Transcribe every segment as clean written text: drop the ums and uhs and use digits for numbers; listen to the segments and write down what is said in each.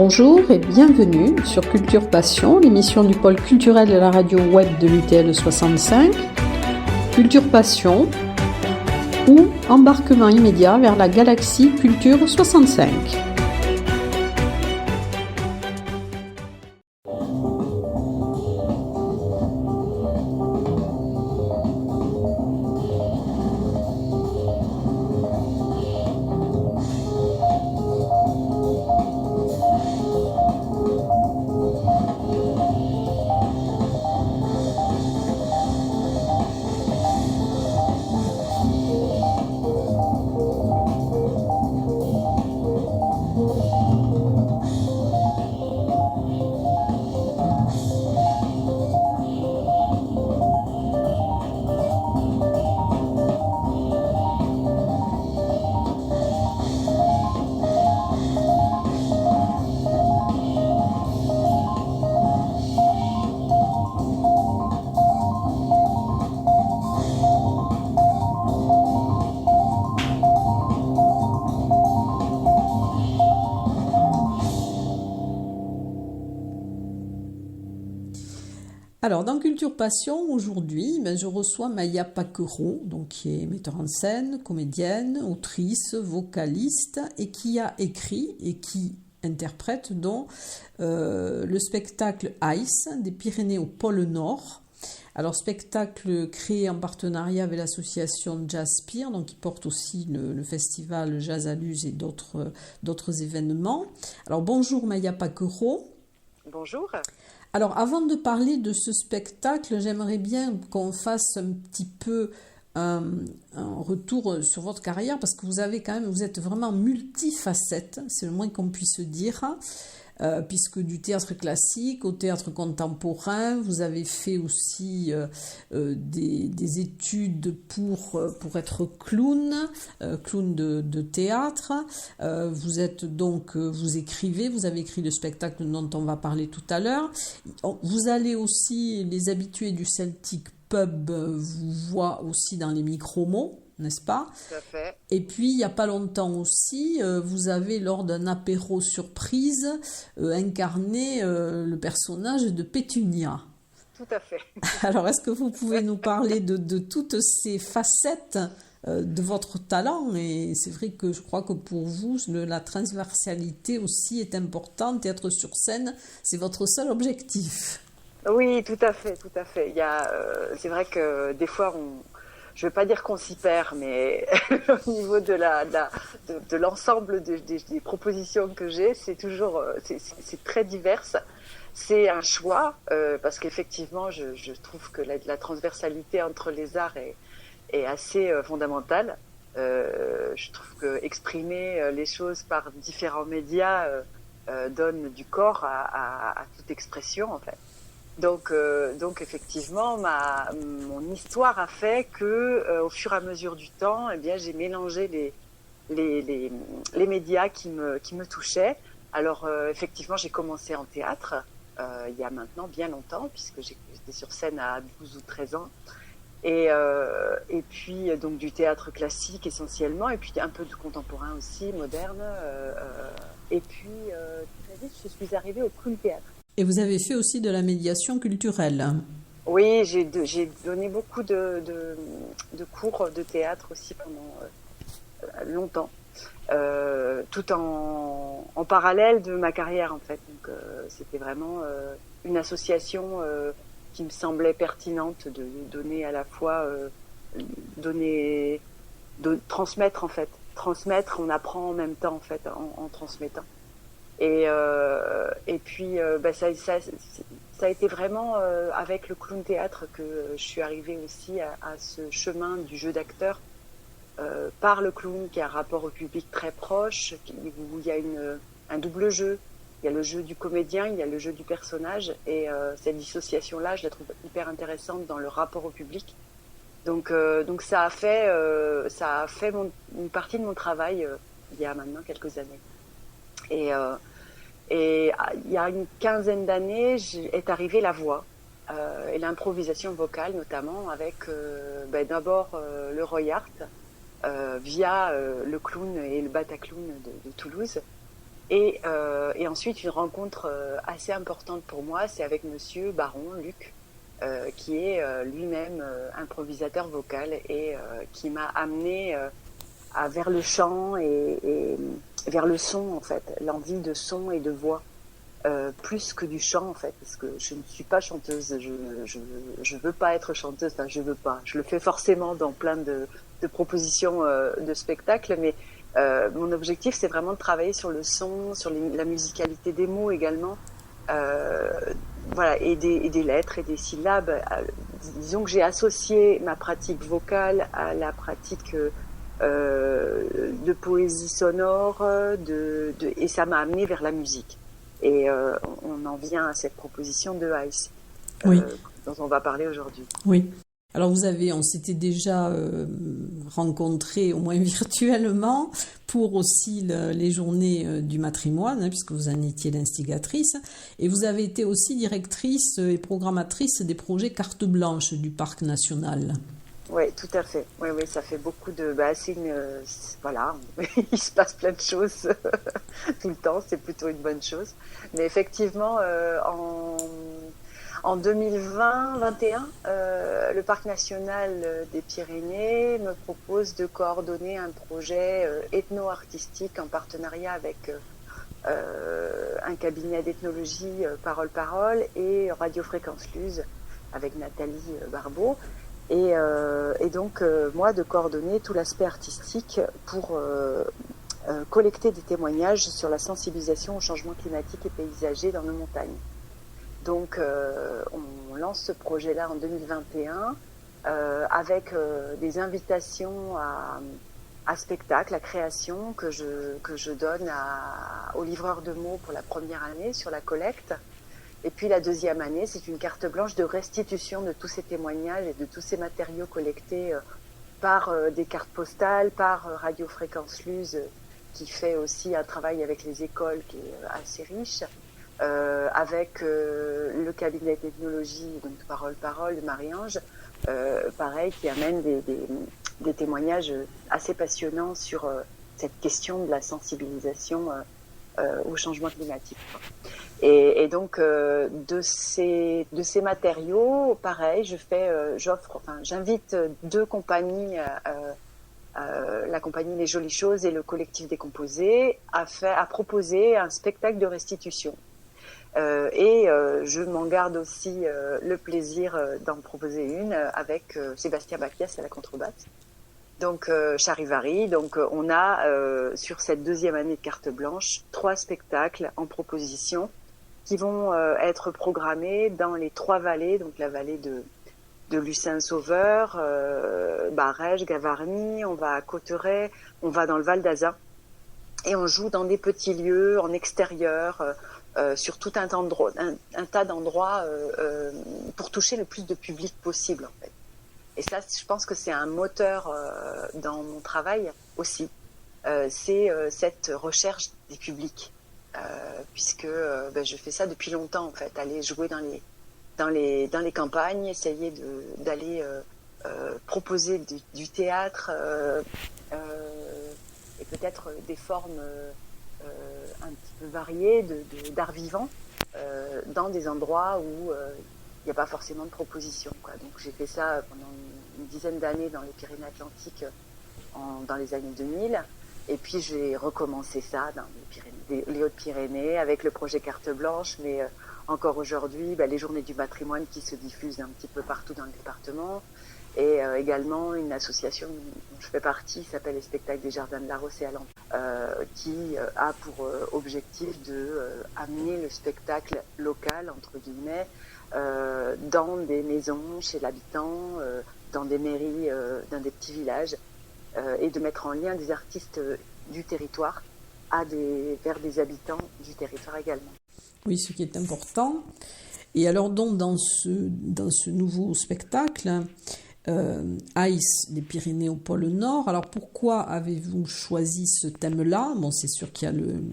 Bonjour et bienvenue sur Culture Passion, l'émission du pôle culturel de la radio web de l'UTL 65. Culture Passion ou embarquement immédiat vers la galaxie Culture 65. Alors, dans Culture Passion, aujourd'hui, je reçois Maya Paquereau, qui est metteur en scène, comédienne, autrice, vocaliste, et qui a écrit et qui interprète le spectacle Ice des Pyrénées au pôle Nord. Alors, spectacle créé en partenariat avec l'association Jazzpire, qui porte aussi le festival Jazz à Luz et d'autres événements. Alors, bonjour Maya Paquereau. Bonjour. Alors, avant de parler de ce spectacle, j'aimerais bien qu'on fasse un petit peu un retour sur votre carrière, parce que vous êtes vraiment multifacette, c'est le moins qu'on puisse dire, puisque du théâtre classique au théâtre contemporain, vous avez fait aussi des études pour être clown de théâtre. Vous écrivez, vous avez écrit le spectacle dont on va parler tout à l'heure. Vous allez aussi, les habitués du Celtic Pub vous voient aussi dans les micro-mots, n'est-ce pas? Tout à fait. Et puis, il n'y a pas longtemps aussi, vous avez, lors d'un apéro surprise, incarné le personnage de Pétunia. Tout à fait. Alors, est-ce que vous pouvez nous parler de toutes ces facettes de votre talent? Et c'est vrai que je crois que pour vous, la transversalité aussi est importante. Être sur scène, c'est votre seul objectif. Oui, tout à fait, tout à fait. C'est vrai que des fois, je ne veux pas dire qu'on s'y perd, mais au niveau de l'ensemble des propositions que j'ai, c'est toujours, c'est très divers. C'est un choix, parce qu'effectivement, je trouve que la transversalité entre les arts est assez fondamentale. Je trouve que exprimer les choses par différents médias donne du corps à toute expression, en fait. Donc effectivement, mon histoire a fait que, au fur et à mesure du temps, j'ai mélangé les médias qui me touchaient. Alors effectivement, j'ai commencé en théâtre il y a maintenant bien longtemps, puisque j'étais sur scène à 12 ou 13 ans. Et puis donc du théâtre classique essentiellement, et puis un peu de contemporain aussi, moderne. Et puis très vite, je suis arrivée au clown théâtre. Et vous avez fait aussi de la médiation culturelle. Oui, j'ai donné beaucoup de cours de théâtre aussi pendant longtemps, tout en parallèle de ma carrière en fait. Donc c'était vraiment une association qui me semblait pertinente de donner à la fois transmettre en fait. Transmettre, on apprend en même temps en fait en transmettant. Et puis ça a été vraiment avec le clown théâtre que je suis arrivée aussi à ce chemin du jeu d'acteur par le clown, qui a un rapport au public très proche, où il y a un double jeu. Il y a le jeu du comédien, il y a le jeu du personnage, et cette dissociation-là, je la trouve hyper intéressante dans le rapport au public. Donc ça a fait une partie de mon travail il y a maintenant quelques années. Et il y a une quinzaine d'années, est arrivée la voix et l'improvisation vocale, notamment avec d'abord le Royart via le clown et le Bataclown de Toulouse. Et ensuite, une rencontre assez importante pour moi, c'est avec Monsieur Baron, Luc, qui est lui-même improvisateur vocal et qui m'a amené vers le chant et vers le son, en fait, l'envie de son et de voix. Plus que du chant en fait, parce que je ne suis pas chanteuse, je veux pas être chanteuse, enfin je veux pas, je le fais forcément dans plein de propositions de spectacles, mais mon objectif c'est vraiment de travailler sur le son, sur la musicalité des mots également, euh, voilà, et des lettres et des syllabes. Disons que j'ai associé ma pratique vocale à la pratique de poésie sonore, et ça m'a amené vers la musique. Et on en vient à cette proposition de Ice, Oui, dont on va parler aujourd'hui. oui. Alors on s'était déjà rencontrés au moins virtuellement pour aussi les journées du matrimoine, hein, puisque vous en étiez l'instigatrice, et vous avez été aussi directrice et programmatrice des projets Carte Blanche du Parc National. Oui, tout à fait. Oui, oui, ça fait beaucoup de. Bah, voilà, il se passe plein de choses tout le temps. C'est plutôt une bonne chose. Mais effectivement, en 2020-21, le Parc national des Pyrénées me propose de coordonner un projet ethno-artistique en partenariat avec un cabinet d'ethnologie Parole et Radio Fréquence Luz avec Nathalie Barbeau. Et donc, moi, de coordonner tout l'aspect artistique pour collecter des témoignages sur la sensibilisation au changement climatique et paysager dans nos montagnes. Donc, on lance ce projet-là en 2021 avec des invitations à spectacle, à création que je donne aux livreurs de mots pour la première année sur la collecte. Et puis la deuxième année, c'est une carte blanche de restitution de tous ces témoignages et de tous ces matériaux collectés par des cartes postales, par Radio Fréquence Luz, qui fait aussi un travail avec les écoles qui est assez riche, avec le cabinet d'ethnologie, donc Parole de Marie-Ange, pareil, qui amène des témoignages assez passionnants sur cette question de la sensibilisation au changement climatique. Et donc de ces matériaux, pareil, j'invite deux compagnies, la compagnie Les Jolies Choses et le collectif Décomposé, à proposer un spectacle de restitution. Je m'en garde aussi le plaisir d'en proposer une avec Sébastien Baquias à la contrebasse. Donc Charivari, donc on a sur cette deuxième année de carte blanche 3 spectacles en proposition qui vont être programmés dans les 3 vallées, donc la vallée de Lucin-Sauveur, Barège, Gavarnie, on va à Cauterets, on va dans le Val d'Azun et on joue dans des petits lieux en extérieur sur tout un tas d'endroits pour toucher le plus de public possible en fait. Et ça, je pense que c'est un moteur dans mon travail aussi. C'est cette recherche des publics, puisque je fais ça depuis longtemps en fait. Aller jouer dans les campagnes, essayer d'aller proposer du théâtre et peut-être des formes un petit peu variées d'art vivant dans des endroits où il n'y a pas forcément de proposition, quoi. Donc j'ai fait ça pendant une dizaine d'années dans les Pyrénées-Atlantiques dans les années 2000. Et puis j'ai recommencé ça dans les Hautes-Pyrénées avec le projet Carte Blanche, mais encore aujourd'hui, les Journées du patrimoine qui se diffusent un petit peu partout dans le département. Et également une association dont je fais partie, qui s'appelle les Spectacles des Jardins de la Rosse et Alentours, qui a pour objectif de amener le spectacle local, entre guillemets, dans des maisons, chez l'habitant, dans des mairies, dans des petits villages, et de mettre en lien des artistes du territoire vers des habitants du territoire également. Oui, ce qui est important. Et alors donc dans ce nouveau spectacle, Ice, les Pyrénées au pôle Nord. Alors pourquoi avez-vous choisi ce thème-là? Bon, c'est sûr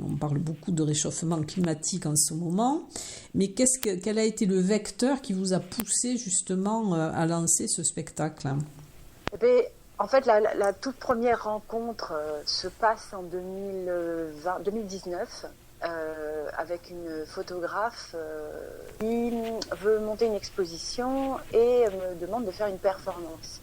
on parle beaucoup de réchauffement climatique en ce moment, mais quel a été le vecteur qui vous a poussé justement à lancer ce spectacle? Eh bien, en fait, la toute première rencontre se passe en 2019 avec une photographe qui veut monter une exposition et me demande de faire une performance.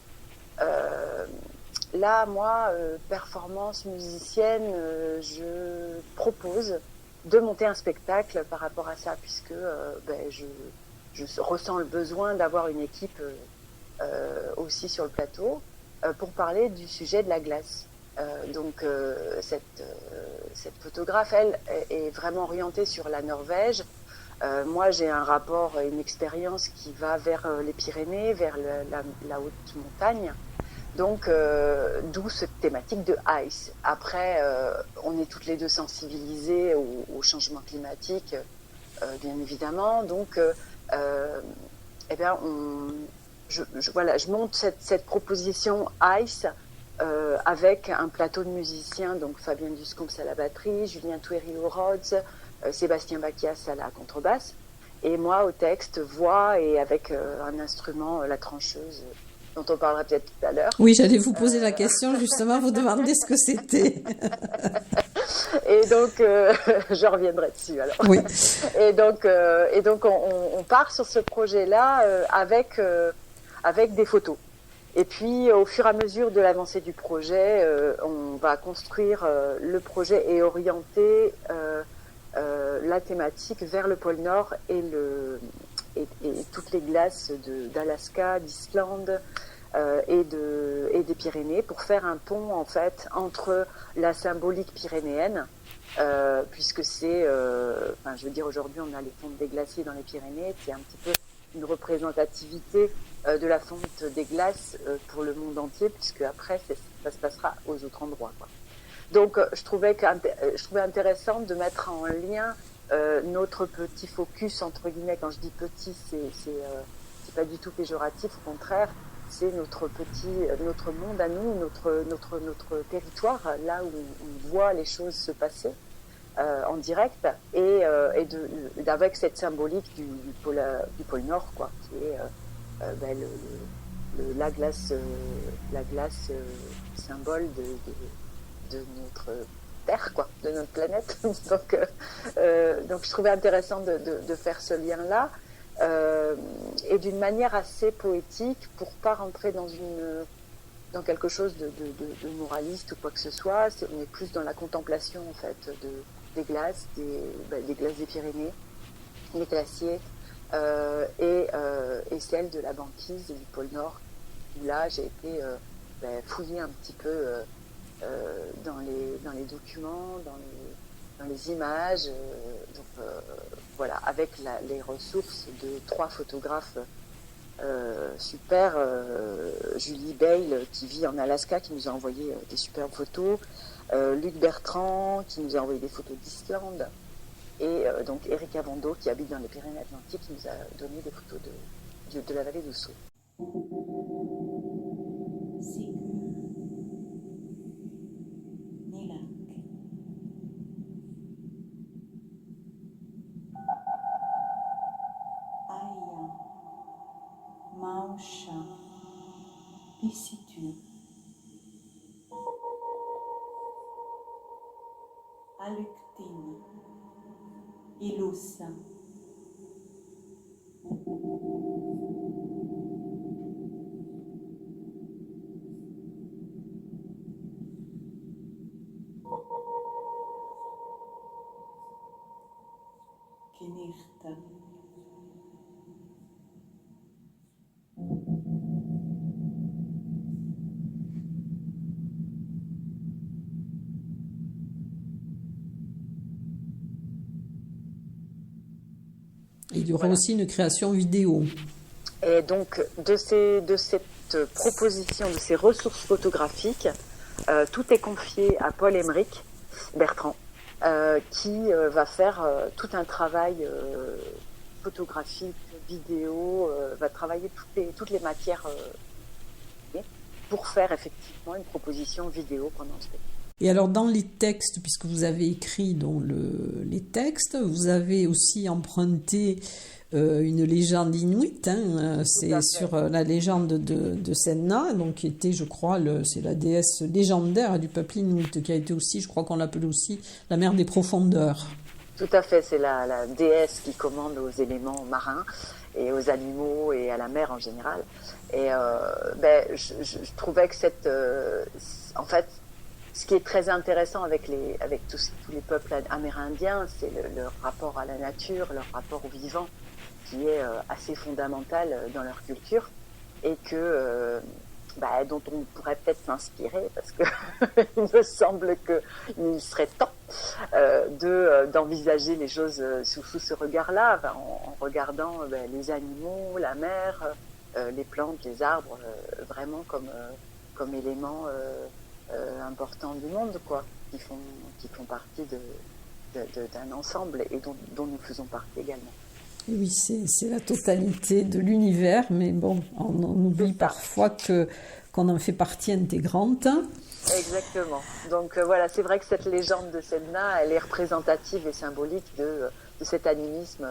Là, moi, performance musicienne, je propose de monter un spectacle par rapport à ça, puisque je ressens le besoin d'avoir une équipe aussi sur le plateau pour parler du sujet de la glace. Donc cette photographe, elle, est vraiment orientée sur la Norvège. Moi, j'ai un rapport, une expérience qui va vers les Pyrénées, vers la haute montagne. Donc, d'où cette thématique de ice. Après, on est toutes les deux sensibilisées au changement climatique, bien évidemment. Donc, je monte cette proposition ice avec un plateau de musiciens, donc Fabien Duscomps à la batterie, Julien Touéry au Rhodes, Sébastien Bacchias à la contrebasse, et moi au texte, voix et avec un instrument, la trancheuse, dont on parlera peut-être tout à l'heure. Oui, j'allais vous poser la question, justement, vous demander ce que c'était. Et donc, je reviendrai dessus alors. Oui. Et donc on part sur ce projet-là avec des photos. Et puis, au fur et à mesure de l'avancée du projet, on va construire le projet et orienter la thématique vers le pôle Nord et toutes les glaces d'Alaska, d'Islande et des Pyrénées, pour faire un pont en fait entre la symbolique pyrénéenne, puisque c'est, je veux dire, aujourd'hui on a les fontes des glaciers dans les Pyrénées, c'est un petit peu une représentativité de la fonte des glaces pour le monde entier, puisque après ça se passera aux autres endroits, quoi. Donc je trouvais intéressant de mettre en lien notre petit focus, entre guillemets. Quand je dis petit, c'est pas du tout péjoratif, au contraire, c'est notre monde à nous, notre territoire, là où on voit les choses se passer en direct, et avec cette symbolique du pôle Nord, quoi, qui est la glace symbole de notre Terre, quoi, de notre planète. Donc je trouvais intéressant de faire ce lien-là, et d'une manière assez poétique, pour pas rentrer dans quelque chose de moraliste ou quoi que ce soit. On est plus dans la contemplation en fait des glaces, des glaces des Pyrénées, les glaciers, et celle de la banquise du pôle Nord, où là j'ai été fouiller un petit peu dans les documents, dans les images, voilà, avec les ressources de 3 photographes super, Julie Bale qui vit en Alaska, qui nous a envoyé des superbes photos, Luc Bertrand qui nous a envoyé des photos d'Islande, et donc Erika Bondo qui habite dans les Pyrénées-Atlantiques, qui nous a donné des photos de la vallée d'Ossau. Mausha, Pisitu, Aluktini, Ilusa, Kinirta. Il y aura aussi une création vidéo. Et donc, de cette proposition, de ces ressources photographiques, tout est confié à Paul Émeric Bertrand, qui va faire tout un travail photographique, vidéo, va travailler toutes les matières pour faire effectivement une proposition vidéo pendant le spectacle. Et alors dans les textes, puisque vous avez écrit les textes, vous avez aussi emprunté une légende inuite, c'est sur la légende de Sedna, donc qui était, je crois, c'est la déesse légendaire du peuple inuit, qui a été aussi, je crois qu'on l'appelle aussi la mère des profondeurs. Tout à fait, c'est la déesse qui commande aux éléments marins et aux animaux et à la mer en général. Et je trouvais que en fait, ce qui est très intéressant avec tous les peuples amérindiens, c'est leur rapport à la nature, leur rapport au vivant, qui est assez fondamental dans leur culture et dont on pourrait peut-être s'inspirer parce que il me semble qu'il serait temps d'envisager les choses sous ce regard-là, en regardant les animaux, la mer, les plantes, les arbres, vraiment comme éléments importants du monde, quoi, qui font partie d'un ensemble et dont nous faisons partie également. Oui, c'est la totalité de l'univers, mais bon, on oublie parfois qu'on en fait partie intégrante. Exactement. Donc voilà, c'est vrai que cette légende de Sedna, elle est représentative et symbolique de cet animisme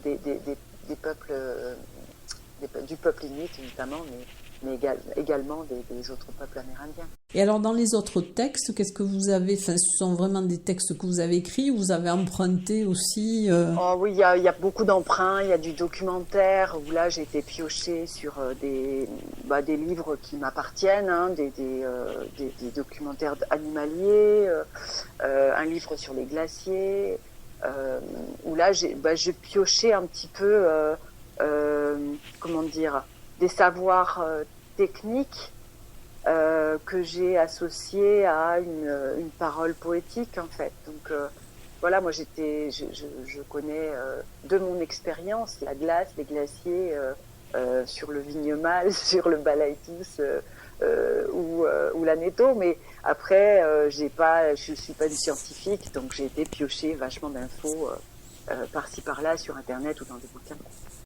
des peuples, du peuple inuit notamment, mais également des autres peuples amérindiens. Et alors dans les autres textes, qu'est-ce que vous avez, ce sont vraiment des textes que vous avez écrits ou vous avez emprunté aussi Oh oui, il y a beaucoup d'emprunts, il y a du documentaire où là j'ai été piochée sur des livres qui m'appartiennent, hein, des documentaires animaliers, un livre sur les glaciers, où là j'ai pioché un petit peu, comment dire, des savoirs techniques que j'ai associés à une parole poétique en fait. Donc voilà, moi je connais de mon expérience la glace, les glaciers sur le Vignemale, sur le Balaitus ou l'Aneto, mais après je suis pas une scientifique, donc j'ai été piocher vachement d'infos par-ci par-là sur internet ou dans des bouquins.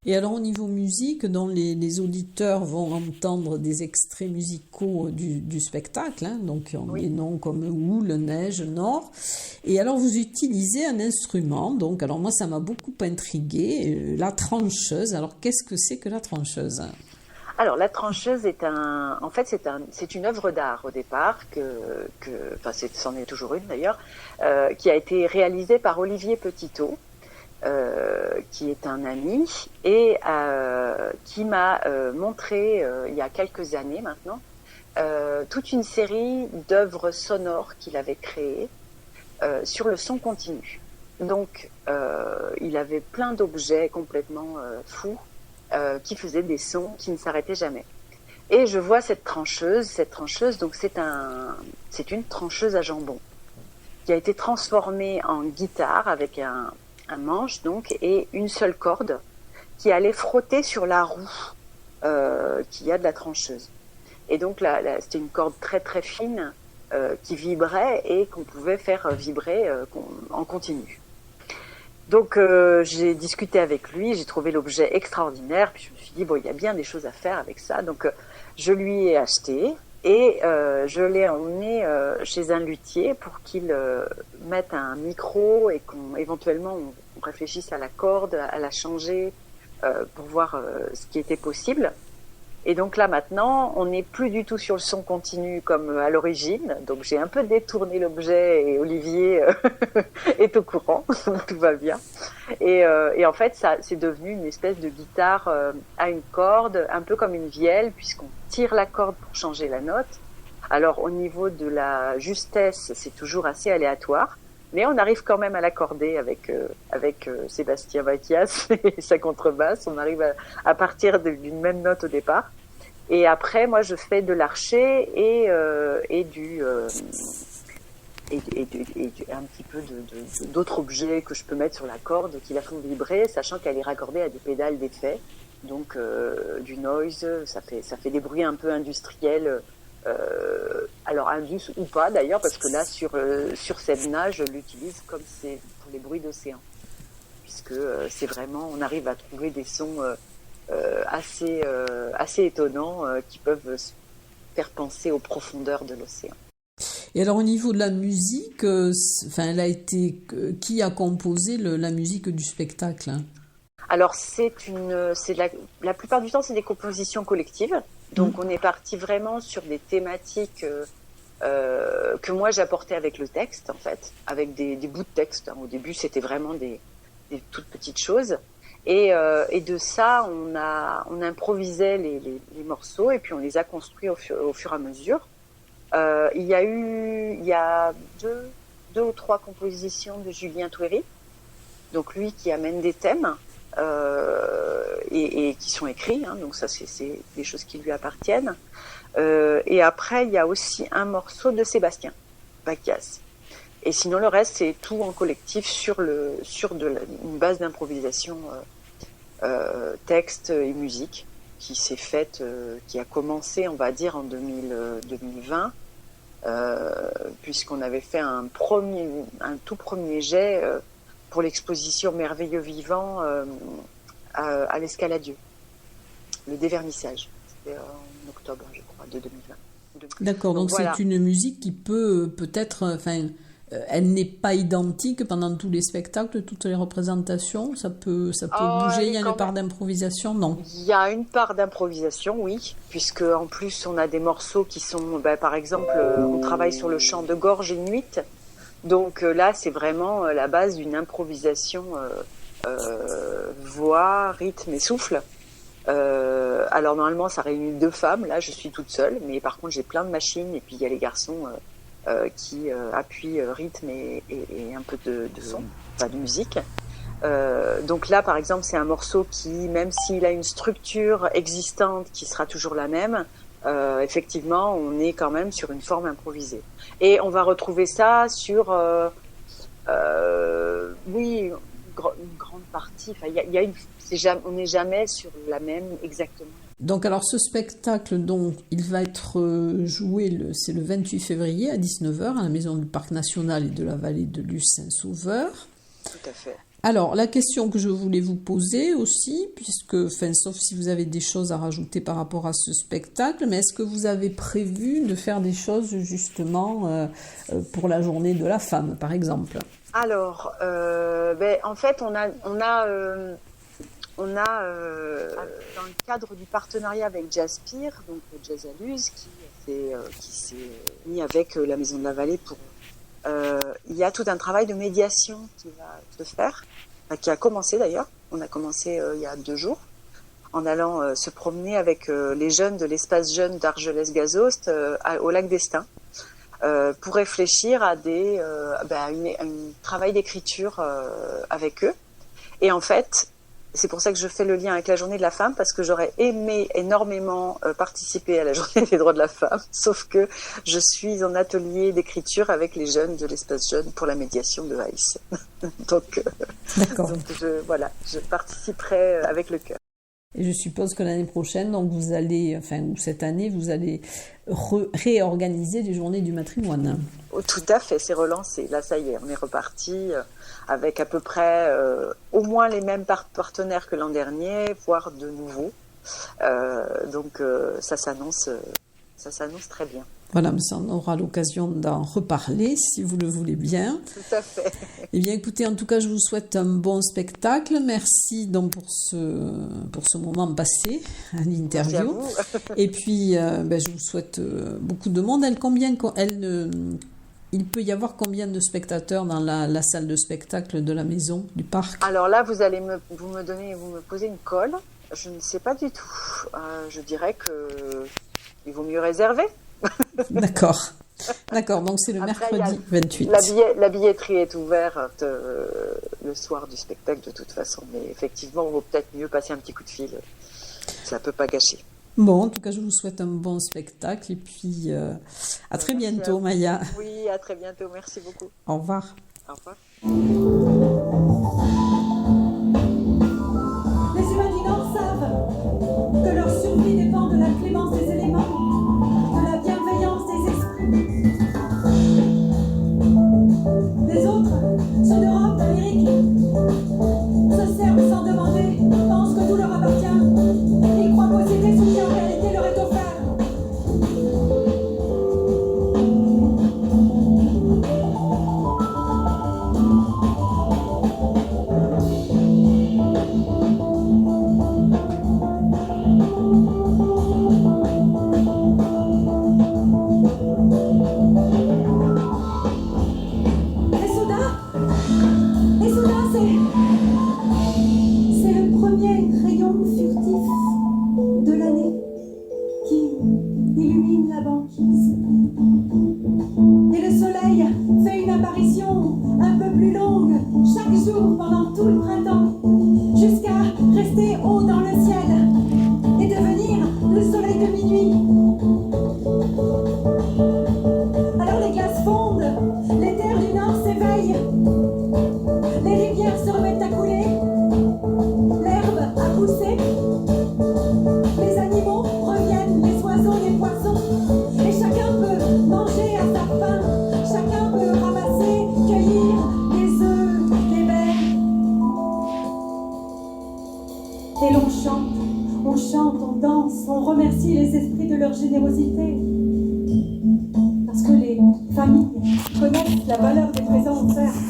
Et alors au niveau musique, dont les auditeurs vont entendre des extraits musicaux du spectacle, hein, donc oui. Des noms comme Houle, Neige, Nord. Et alors vous utilisez un instrument, donc alors moi ça m'a beaucoup intriguée, la trancheuse. Alors qu'est-ce que c'est que la trancheuse ? Alors la trancheuse c'est une œuvre d'art au départ c'en est toujours une d'ailleurs, qui a été réalisée par Olivier Petitot. Qui est un ami et qui m'a montré il y a quelques années maintenant toute une série d'œuvres sonores qu'il avait créées sur le son continu. Donc il avait plein d'objets complètement fous qui faisaient des sons qui ne s'arrêtaient jamais. Et je vois cette trancheuse, donc c'est une trancheuse à jambon qui a été transformée en guitare avec un manche donc et une seule corde qui allait frotter sur la roue qu'il y a de la trancheuse. Et donc c'était une corde très très fine qui vibrait et qu'on pouvait faire vibrer en continu. Donc j'ai discuté avec lui, j'ai trouvé l'objet extraordinaire, puis je me suis dit il y a bien des choses à faire avec ça. Donc je lui ai acheté et je l'ai emmené chez un luthier pour qu'il mette un micro et éventuellement on réfléchisse à la corde, à la changer pour voir ce qui était possible. Et donc là maintenant, on n'est plus du tout sur le son continu comme à l'origine. Donc j'ai un peu détourné l'objet et Olivier est au courant, tout va bien. Et en fait, ça c'est devenu une espèce de guitare à une corde, un peu comme une vielle, puisqu'on tire la corde pour changer la note. Alors au niveau de la justesse, c'est toujours assez aléatoire, mais on arrive quand même à l'accorder avec Sébastien Mathias et sa contrebasse. On arrive à partir d'une même note au départ. Et après, moi, je fais de l'archet et un petit peu d'autres objets que je peux mettre sur la corde qui la font vibrer, sachant qu'elle est raccordée à des pédales d'effet, donc du noise, ça fait des bruits un peu industriels, alors indus ou pas d'ailleurs, parce que là sur Sedna, je l'utilise comme c'est pour les bruits d'océan, puisque c'est vraiment, on arrive à trouver des sons assez étonnants qui peuvent faire penser aux profondeurs de l'océan. Et alors au niveau de la musique, elle a été qui a composé la musique du spectacle, hein ? Alors la plupart du temps c'est des compositions collectives. Donc on est parti vraiment sur des thématiques que moi j'apportais avec le texte, en fait, avec des bouts de texte. Au début, c'était vraiment des toutes petites choses. Et de ça, on improvisait les morceaux et puis on les a construits au fur et à mesure. Il y a deux ou trois compositions de Julien Touéry, donc lui qui amène des thèmes et qui sont écrits, hein, donc ça c'est des choses qui lui appartiennent. Et après, il y a aussi un morceau de Sébastien Bacchias. Et sinon, le reste, c'est tout en collectif sur une base d'improvisation, texte et musique, qui s'est faite, qui a commencé, on va dire, en 2020, puisqu'on avait fait un tout premier jet pour l'exposition Merveilleux Vivant à l'Escaladieu, le dévernissage. C'était en octobre, je crois, de 2020. D'accord, donc voilà. C'est une musique qui peut-être, enfin, elle n'est pas identique pendant tous les spectacles, toutes les représentations. Ça peut bouger. Il y a une part d'improvisation, non? Il y a une part d'improvisation, oui, puisque en plus on a des morceaux qui sont, par exemple, on travaille sur le chant de gorge inuit. Donc là, c'est vraiment la base d'une improvisation voix, rythme et souffle. Alors normalement, ça réunit 2 femmes. Là, je suis toute seule, mais par contre, j'ai plein de machines et puis il y a les garçons qui appuient rythme et un peu de son, enfin de musique. Donc là, par exemple, c'est un morceau qui, même s'il a une structure existante qui sera toujours la même, effectivement, on est quand même sur une forme improvisée. Et on va retrouver ça sur, oui, une grande partie. Enfin, on n'est jamais sur la même exactement. Donc alors ce spectacle, donc, il va être joué, c'est le 28 février à 19h à la Maison du Parc National et de la Vallée de Luce-Saint-Sauveur. Tout à fait. Alors la question que je voulais vous poser aussi, sauf si vous avez des choses à rajouter par rapport à ce spectacle, mais est-ce que vous avez prévu de faire des choses justement pour la journée de la femme, par exemple? Alors, en fait, on a dans le cadre du partenariat avec Jazzpire, donc Jazz à Luz, qui s'est mis avec la Maison de la Vallée pour... il y a tout un travail de médiation qui va se faire, qui a commencé d'ailleurs. On a commencé il y a 2 jours, en allant se promener avec les jeunes de l'espace jeune d'Argelès-Gazost au lac d'Estaing, pour réfléchir à un travail d'écriture avec eux. Et en fait, c'est pour ça que je fais le lien avec la Journée de la femme, parce que j'aurais aimé énormément participer à la Journée des droits de la femme, sauf que je suis en atelier d'écriture avec les jeunes de l'espace jeune pour la médiation de Haïs. Donc je participerai avec le cœur. Et je suppose que l'année prochaine, donc ou cette année, vous allez réorganiser les journées du matrimoine. Oh, tout à fait, c'est relancé. Là, ça y est, on est reparti avec à peu près au moins les mêmes partenaires que l'an dernier, voire de nouveaux. Donc ça s'annonce très bien. Voilà, mais ça, on aura l'occasion d'en reparler si vous le voulez bien. Tout à fait. Eh bien, écoutez, en tout cas, je vous souhaite un bon spectacle. Merci donc pour ce moment passé à l'interview. Merci à vous. Et puis, je vous souhaite beaucoup de monde. Il peut y avoir combien de spectateurs dans la salle de spectacle de la Maison du Parc? Alors là, vous me posez une colle. Je ne sais pas du tout. Je dirais que il vaut mieux réserver. D'accord, donc c'est le mercredi 28. La billetterie est ouverte le soir du spectacle de toute façon, mais effectivement, il vaut peut-être mieux passer un petit coup de fil, ça ne peut pas gâcher. Bon, en tout cas, je vous souhaite un bon spectacle et puis à très bientôt, Maya. Oui, à très bientôt, merci beaucoup. Au revoir. Au revoir. Les humains du Nord savent que leur survie dépend de la clémence des éléments, de la bienveillance des esprits. Les autres, ceux d'Europe, d'Amérique, se servent sans demander, pensent que tout leur appartient. Ils croient posséder ce qui en réalité leur est offert. s'élever haut dans le ciel et devenir le soleil de minuit. Alors les glaces fondent, les terres du nord s'éveillent, les rivières se remettent à couler, l'herbe a poussé, les animaux reviennent, les oiseaux, les poissons, et chacun peut manger à sa faim, chacun peut ramasser, cueillir les œufs, les baies. Et l'on chante, on danse, on remercie les esprits de leur générosité. Parce que les familles connaissent la valeur des présents offerts.